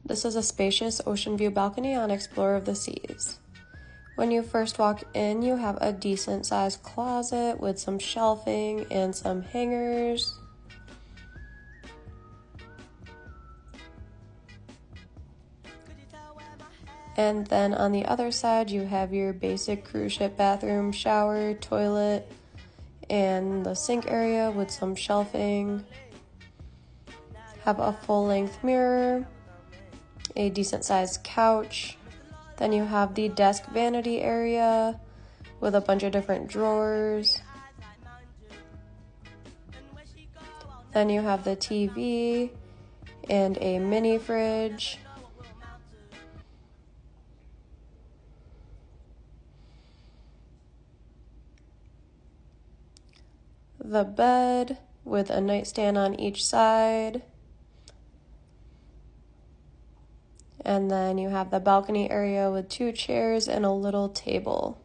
This is a spacious ocean view balcony on Explorer of the Seas. When you first walk in, you have a decent sized closet with some shelving and some hangers. And then on the other side, you have your basic cruise ship bathroom, shower, toilet, and the sink area with some shelving. Have a full-length mirror, a decent sized couch. Then you have the desk vanity area with a bunch of different drawers. Then you have the TV and a mini fridge. The bed with a nightstand on each side. And then you have the balcony area with 2 chairs and a little table.